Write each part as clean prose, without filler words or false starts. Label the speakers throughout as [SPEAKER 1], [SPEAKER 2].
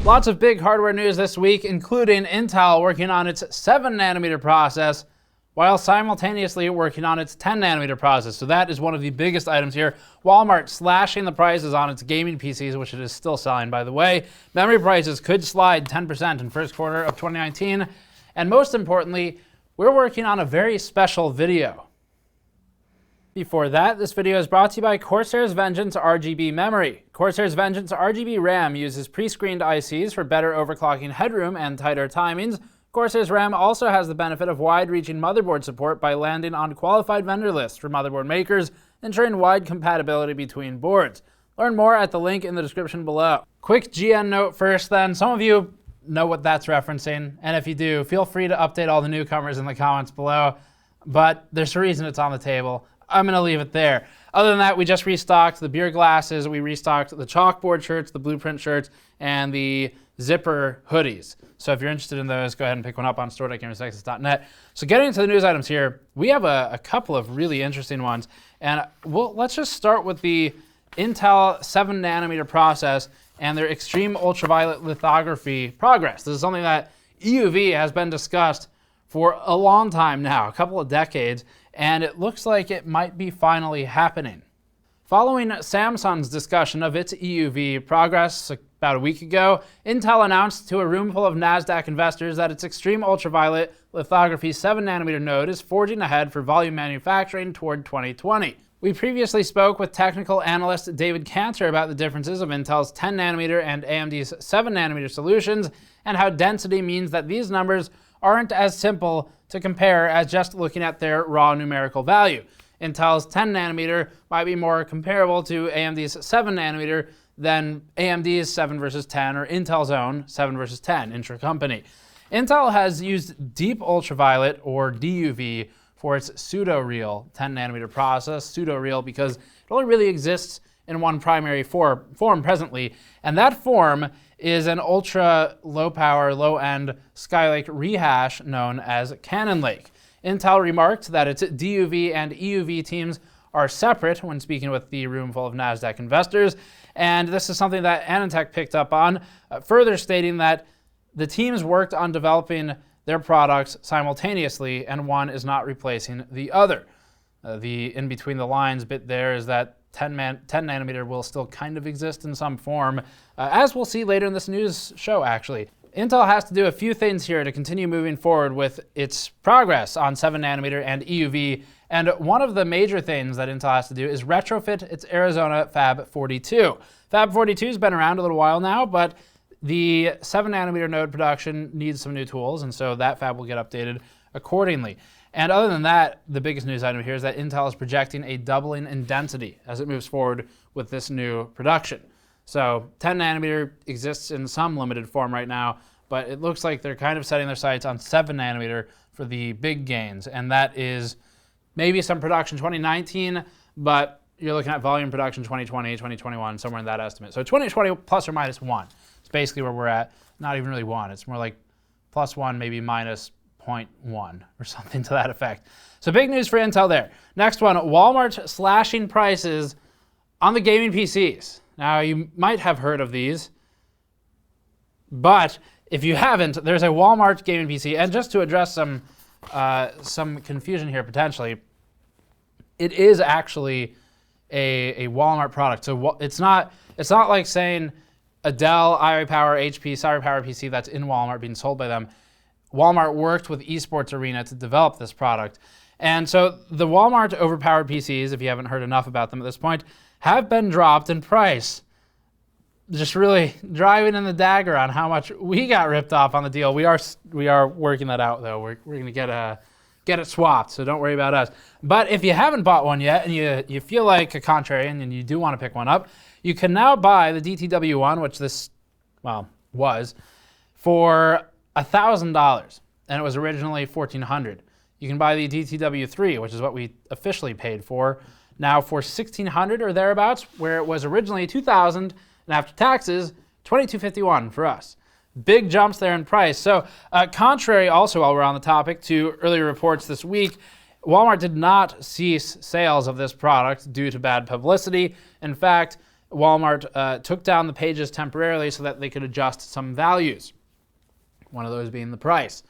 [SPEAKER 1] Lots of big hardware news this week, including Intel working on its 7nm process while simultaneously working on its 10nm process. So that is one of the biggest items here. Walmart slashing the prices on its gaming PCs, which it is still selling, by the way. Memory prices could slide 10% in first quarter of 2019. And most importantly, we're working on a very special video. Before that, this video is brought to you by Corsair's Vengeance RGB memory. Corsair's Vengeance RGB RAM uses pre-screened ICs for better overclocking headroom and tighter timings. Corsair's RAM also has the benefit of wide-reaching motherboard support by landing on qualified vendor lists for motherboard makers, ensuring wide compatibility between boards. Learn more at the link in the description below. Quick GN note first then. Some of you know what that's referencing, and if you do, feel free to update all the newcomers in the comments below, but there's a reason it's on the table. I'm going to leave it there. Other than that, we just restocked the beer glasses, we restocked the chalkboard shirts, the blueprint shirts, and the zipper hoodies. So if you're interested in those, go ahead and pick one up on store.gamersnexus.net. So getting into the news items here, we have a couple of really interesting ones. And let's just start with the Intel 7nm process and their Extreme Ultra-Violet Lithography progress. This is something that EUV has been discussed for a long time now, a couple of decades, and it looks like it might be finally happening. Following Samsung's discussion of its EUV progress about a week ago, Intel announced to a room full of NASDAQ investors that its Extreme Ultraviolet Lithography 7nm node is forging ahead for volume manufacturing toward 2020. We previously spoke with technical analyst David Cantor about the differences of Intel's 10nm and AMD's 7nm solutions, and how density means that these numbers aren't as simple to compare as just looking at their raw numerical value. Intel's 10nm might be more comparable to AMD's 7nm than AMD's 7 versus 10 or Intel's own 7 versus 10 intra-company. Intel has used deep ultraviolet, or DUV, for its pseudo-real 10nm process. Pseudo-real because it only really exists in one primary form presently, and that form is an ultra low power, low end Skylake rehash known as Cannon Lake. Intel remarked that its DUV and EUV teams are separate when speaking with the room full of NASDAQ investors, and this is something that Anantech picked up on, further stating that the teams worked on developing their products simultaneously and one is not replacing the other. The in between the lines bit there is that 10nm will still kind of exist in some form, as we'll see later in this news show actually. Intel has to do a few things here to continue moving forward with its progress on 7nm and EUV, and one of the major things that Intel has to do is retrofit its Arizona Fab 42. Fab 42 has been around a little while now, but the 7nm node production needs some new tools, and so that fab will get updated accordingly. And other than that, the biggest news item here is that Intel is projecting a doubling in density as it moves forward with this new production. So 10nm exists in some limited form right now, but it looks like they're kind of setting their sights on 7nm for the big gains, and that is maybe some production 2019, but you're looking at volume production 2020, 2021, somewhere in that estimate. So 2020 plus or minus 1 is basically where we're at. Not even really 1, it's more like plus 1, maybe minus 0.1 or something to that effect. So big news for Intel there. Next one, Walmart slashing prices on the gaming PCs. Now you might have heard of these, but if you haven't, there's a Walmart gaming PC, and just to address some confusion here potentially, it is actually a Walmart product. So it's not like saying a Dell, iPower, HP, CyberPower PC that's in Walmart being sold by them. Walmart worked with Esports Arena to develop this product. And so the Walmart overpowered PCs, if you haven't heard enough about them at this point, have been dropped in price. Just really driving in the dagger on how much we got ripped off on the deal. We are working that out though. We're going to get it swapped, so don't worry about us. But if you haven't bought one yet and you feel like a contrarian and you do want to pick one up, you can now buy the DTW1, which this, well, was, for $1,000, and it was originally $1,400. You can buy the DTW3, which is what we officially paid for, now for $1,600 or thereabouts, where it was originally $2,000, and after taxes, $2,251 for us. Big jumps there in price. So contrary also, while we're on the topic, to earlier reports this week, Walmart did not cease sales of this product due to bad publicity. In fact, Walmart took down the pages temporarily so that they could adjust some values, one of those being the price.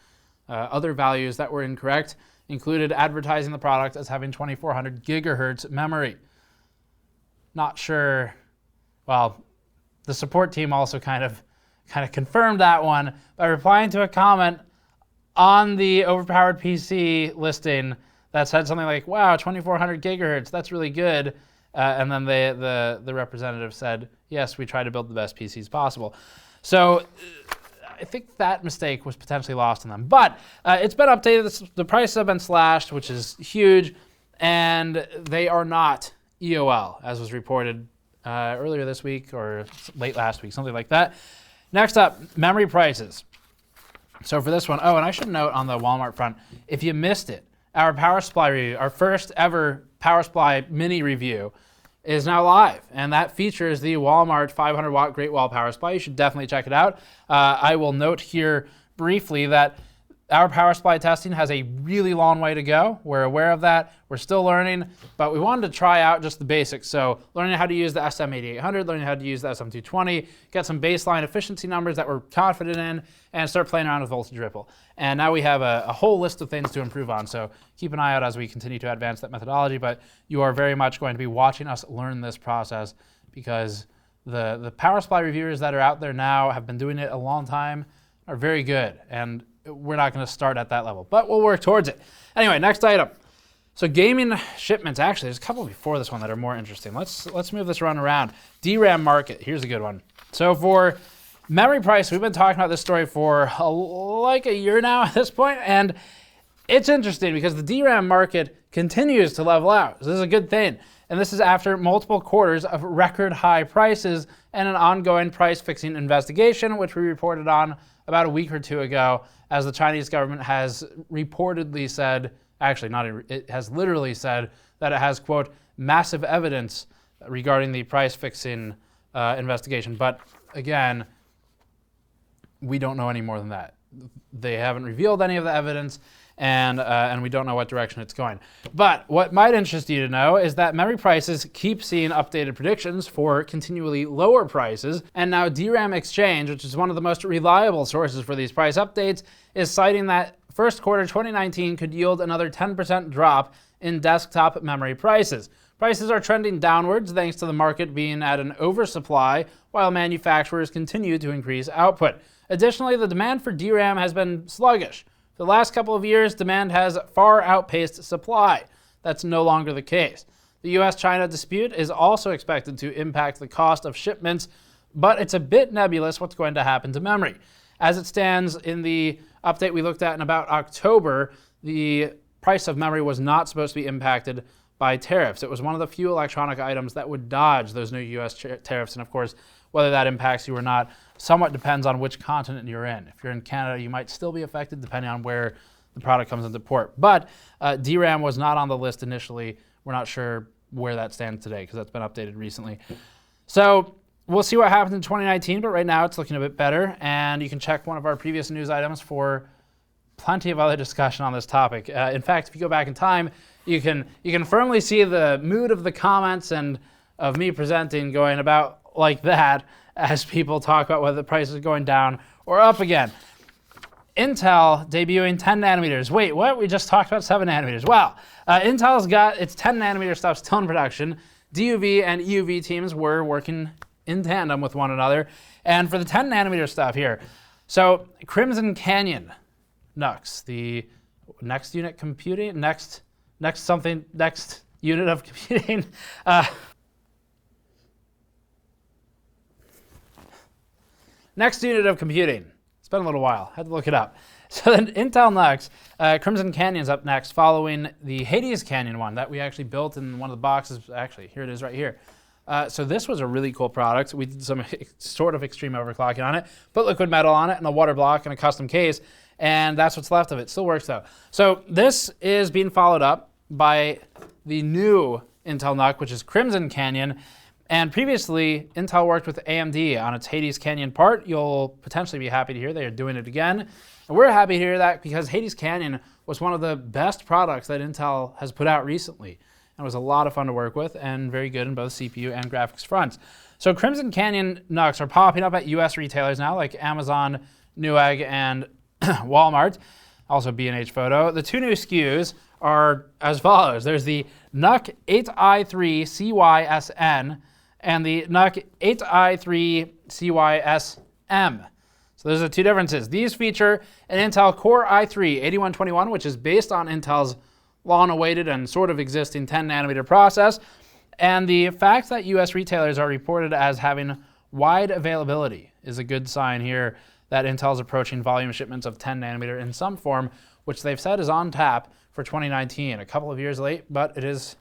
[SPEAKER 1] Other values that were incorrect included advertising the product as having 2400 gigahertz memory. Not sure, well, the support team also kind of confirmed that one by replying to a comment on the overpowered PC listing that said something like, wow, 2400 gigahertz, that's really good. And then the representative said, yes, we try to build the best PCs possible. So I think that mistake was potentially lost on them. But it's been updated. The prices have been slashed, which is huge. And they are not EOL, as was reported earlier this week or late last week, something like that. Next up, memory prices. So for this one, oh, and I should note on the Walmart front, if you missed it, our power supply review, our first ever power supply mini review, is now live, and that features the Walmart 500 watt Great Wall power supply. You should definitely check it out. I will note here briefly that our power supply testing has a really long way to go. We're aware of that. We're still learning, but we wanted to try out just the basics. So learning how to use the SM8800, learning how to use the SM220, get some baseline efficiency numbers that we're confident in, and start playing around with voltage ripple. And now we have a whole list of things to improve on. So keep an eye out as we continue to advance that methodology, but you are very much going to be watching us learn this process because the power supply reviewers that are out there now have been doing it a long time, are very good. And we're not going to start at that level, but we'll work towards it. Anyway, next item. So gaming shipments, actually, there's a couple before this one that are more interesting. Let's move this run around. Dram Market, here's a good one. So for memory price, we've been talking about this story for like a year now at this point, and it's interesting because the DRAM market continues to level out. So this is a good thing. And this is after multiple quarters of record high prices and an ongoing price fixing investigation, which we reported on about a week or two ago, as the Chinese government has reportedly said, actually not, it has literally said that it has, quote, massive evidence regarding the price fixing investigation. But again, we don't know any more than that. They haven't revealed any of the evidence, and we don't know what direction it's going. But what might interest you to know is that memory prices keep seeing updated predictions for continually lower prices, and now DRAM Exchange, which is one of the most reliable sources for these price updates, is citing that first quarter 2019 could yield another 10% drop in desktop memory prices. Prices are trending downwards thanks to the market being at an oversupply, while manufacturers continue to increase output. Additionally, the demand for DRAM has been sluggish. For the last couple of years, demand has far outpaced supply. That's no longer the case. The US-China dispute is also expected to impact the cost of shipments, but it's a bit nebulous what's going to happen to memory. As it stands in the update we looked at in about October, the price of memory was not supposed to be impacted by tariffs. It was one of the few electronic items that would dodge those new US tariffs, and of course, whether that impacts you or not somewhat depends on which continent you're in. If you're in Canada, you might still be affected depending on where the product comes into port. But DRAM was not on the list initially. We're not sure where that stands today because that's been updated recently. So we'll see what happens in 2019, but right now it's looking a bit better. And you can check one of our previous news items for plenty of other discussion on this topic. In fact, if you go back in time, you can firmly see the mood of the comments and of me presenting going about like that as people talk about whether the price is going down or up again. Intel debuting 10 nanometers. Wait, what? We just talked about 7 nanometers. Well, Intel's got its 10 nanometer stuff still in production. DUV and EUV teams were working in tandem with one another. And for the 10 nanometer stuff here, so Crimson Canyon, Nooks, the next unit computing, next unit of computing. Next unit of computing. It's been a little while. Had to look it up. So then Intel Nooks, Crimson Canyon's up next, following the Hades Canyon one that we actually built in one of the boxes. Actually, here it is right here. So this was a really cool product. We did some sort of extreme overclocking on it, put liquid metal on it and a water block and a custom case, and that's what's left of it. Still works though. So this is being followed up by the new Intel Nook, which is Crimson Canyon. And previously, Intel worked with AMD on its Hades Canyon part. You'll potentially be happy to hear they are doing it again. And we're happy to hear that because Hades Canyon was one of the best products that Intel has put out recently. And it was a lot of fun to work with and very good in both CPU and graphics fronts. So Crimson Canyon Nooks are popping up at US retailers now, like Amazon, Newegg, and Walmart, also B&H Photo. The two new SKUs are as follows. There's the Nook 8i3 CYSN and the Nook 8i3 CYSM. So those are the two differences. These feature an Intel Core i3-8121, which is based on Intel's long-awaited and sort of existing 10nm process. And the fact that US retailers are reported as having wide availability is a good sign here that Intel's approaching volume shipments of 10nm in some form, which they've said is on tap for 2019. A couple of years late, but it is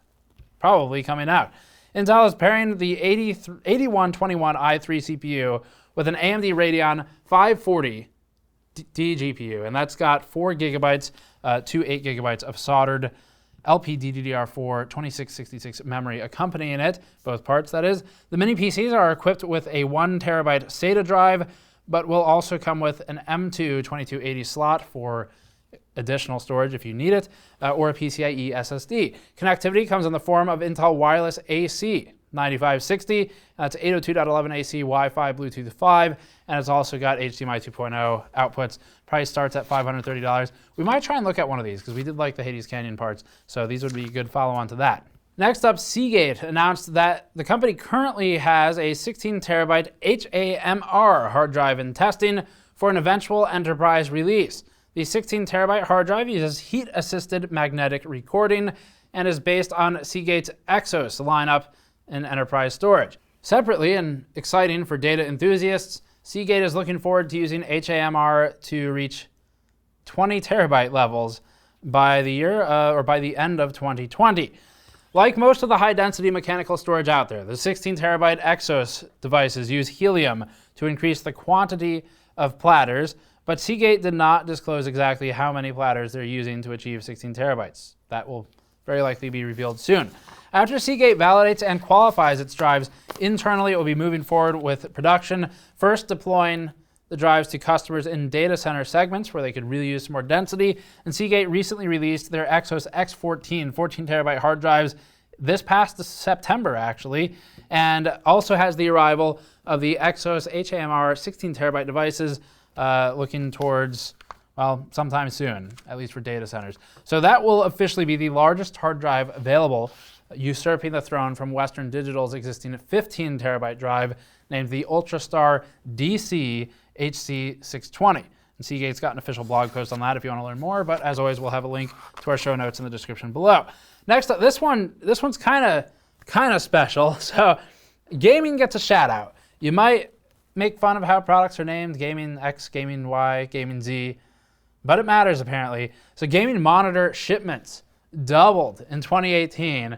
[SPEAKER 1] probably coming out. Intel is pairing the 8121 i3 CPU with an AMD Radeon 540 DGPU, and that's got 4 GB to 8 GB of soldered LPDDR4 2666 memory accompanying it, both parts that is. The mini PCs are equipped with a 1 TB SATA drive, but will also come with an M2 2280 slot for additional storage if you need it, or a PCIe SSD. Connectivity comes in the form of Intel Wireless AC 9560. That's 802.11 AC, Wi-Fi, Bluetooth 5, and it's also got HDMI 2.0 outputs. Price starts at $530. We might try and look at one of these because we did like the Hades Canyon parts, so these would be a good follow-on to that. Next up, Seagate announced that the company currently has a 16 TB HAMR hard drive in testing for an eventual enterprise release. The 16 TB hard drive uses heat-assisted magnetic recording and is based on Seagate's Exos lineup in enterprise storage. Separately, and exciting for data enthusiasts, Seagate is looking forward to using HAMR to reach 20 TB levels by the year or by the end of 2020. Like most of the high-density mechanical storage out there, the 16 TB Exos devices use helium to increase the quantity of platters, but Seagate did not disclose exactly how many platters they're using to achieve 16 TB. That will very likely be revealed soon. After Seagate validates and qualifies its drives internally, it will be moving forward with production, first deploying the drives to customers in data center segments where they could really use some more density. And Seagate recently released their Exos X14 14 TB hard drives this past September, actually, and also has the arrival of the Exos HAMR 16 TB devices looking towards, well, sometime soon, at least for data centers. So that will officially be the largest hard drive available, usurping the throne from Western Digital's existing 15 TB drive named the UltraStar DC HC620. And Seagate's got an official blog post on that if you want to learn more, but as always, we'll have a link to our show notes in the description below. Next up, this one's kind of special. So gaming gets a shout out. You might make fun of how products are named, Gaming X, Gaming Y, Gaming Z, but it matters apparently. So gaming monitor shipments doubled in 2018,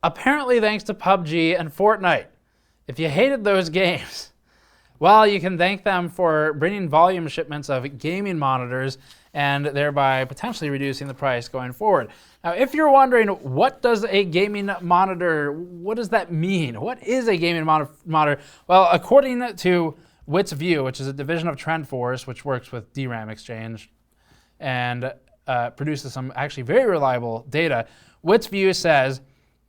[SPEAKER 1] apparently thanks to PUBG and Fortnite. If you hated those games, well, you can thank them for bringing volume shipments of gaming monitors and thereby potentially reducing the price going forward. Now, if you're wondering, what does a gaming monitor, what does that mean? What is a gaming monitor? Well, according to Wits View, which is a division of TrendForce, which works with DRAM Exchange and produces some actually very reliable data, Wits View says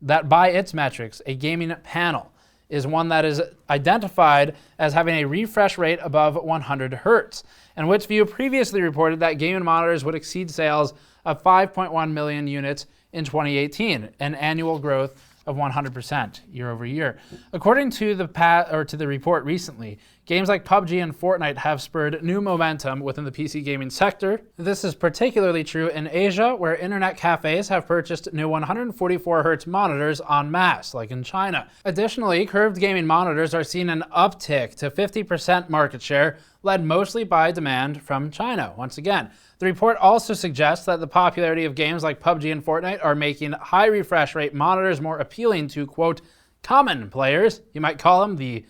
[SPEAKER 1] that by its metrics, a gaming panel is one that is identified as having a refresh rate above 100 Hertz. And Wits View previously reported that gaming monitors would exceed sales of 5.1 million units in 2018, an annual growth of 100% year over year. According to the report recently, games like PUBG and Fortnite have spurred new momentum within the PC gaming sector. This is particularly true in Asia, where internet cafes have purchased new 144 Hz monitors en masse, like in China. Additionally, curved gaming monitors are seeing an uptick to 50% market share, led mostly by demand from China, once again. The report also suggests that the popularity of games like PUBG and Fortnite are making high refresh rate monitors more appealing to, quote, common players. You might call them the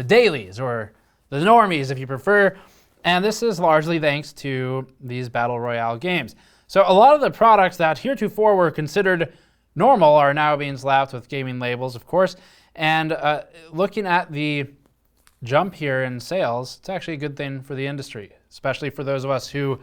[SPEAKER 1] dailies or the normies if you prefer. And this is largely thanks to these Battle Royale games. So a lot of the products that heretofore were considered normal are now being slapped with gaming labels, of course. And looking at the jump here in sales, it's actually a good thing for the industry, especially for those of us who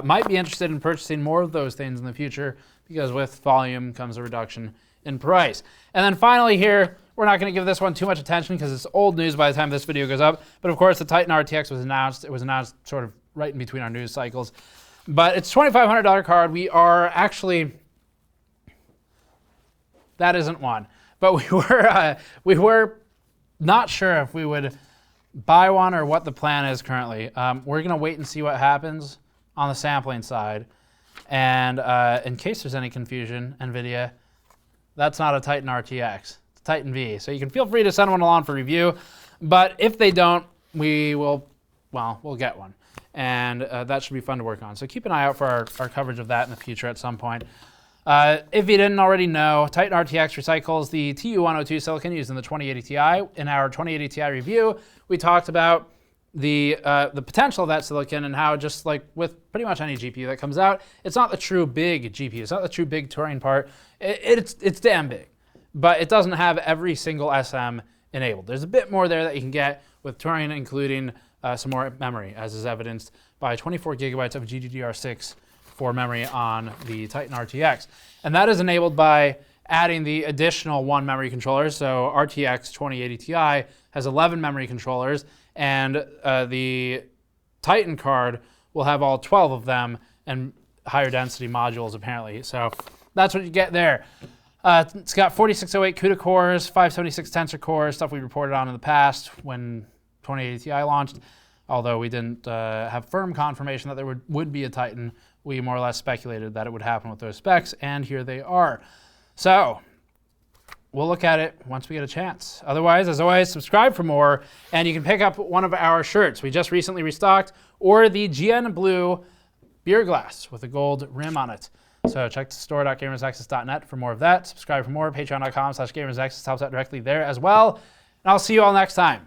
[SPEAKER 1] might be interested in purchasing more of those things in the future, because with volume comes a reduction in price. And then finally here, we're not going to give this one too much attention because it's old news by the time this video goes up. But of course, the Titan RTX was announced. It was announced sort of right in between our news cycles. But it's $2,500 card. We are actually, that isn't one. But we were not sure if we would buy one or what the plan is currently. We're going to wait and see what happens on the sampling side. And in case there's any confusion, NVIDIA, that's not a Titan RTX. It's a Titan V. So you can feel free to send one along for review. But if they don't, we'll get one. And that should be fun to work on. So keep an eye out for our coverage of that in the future at some point. If you didn't already know, Titan RTX recycles the TU102 silicon used in the 2080 Ti. In our 2080 Ti review, we talked about the potential of that silicon and how, just like with pretty much any GPU that comes out, it's not the true big GPU. It's not the true big Turing part. It's damn big, but it doesn't have every single SM enabled. There's a bit more there that you can get with Turing, including some more memory, as is evidenced by 24 gigabytes of GDDR6 for memory on the Titan RTX. And that is enabled by adding the additional 1 memory controller. So RTX 2080 Ti has 11 memory controllers, and the Titan card will have all 12 of them and higher density modules apparently. So that's what you get there. It's got 4608 CUDA cores, 576 tensor cores, stuff we reported on in the past when 2080 Ti launched. Although we didn't have firm confirmation that there would be a Titan, we more or less speculated that it would happen with those specs, and here they are. So we'll look at it once we get a chance. Otherwise, as always, subscribe for more, and you can pick up one of our shirts. We just recently restocked, or the GN Blue beer glass with a gold rim on it. So check the store.gamersnexus.net for more of that. Subscribe for more. Patreon.com/gamersnexus helps out directly there as well. And I'll see you all next time.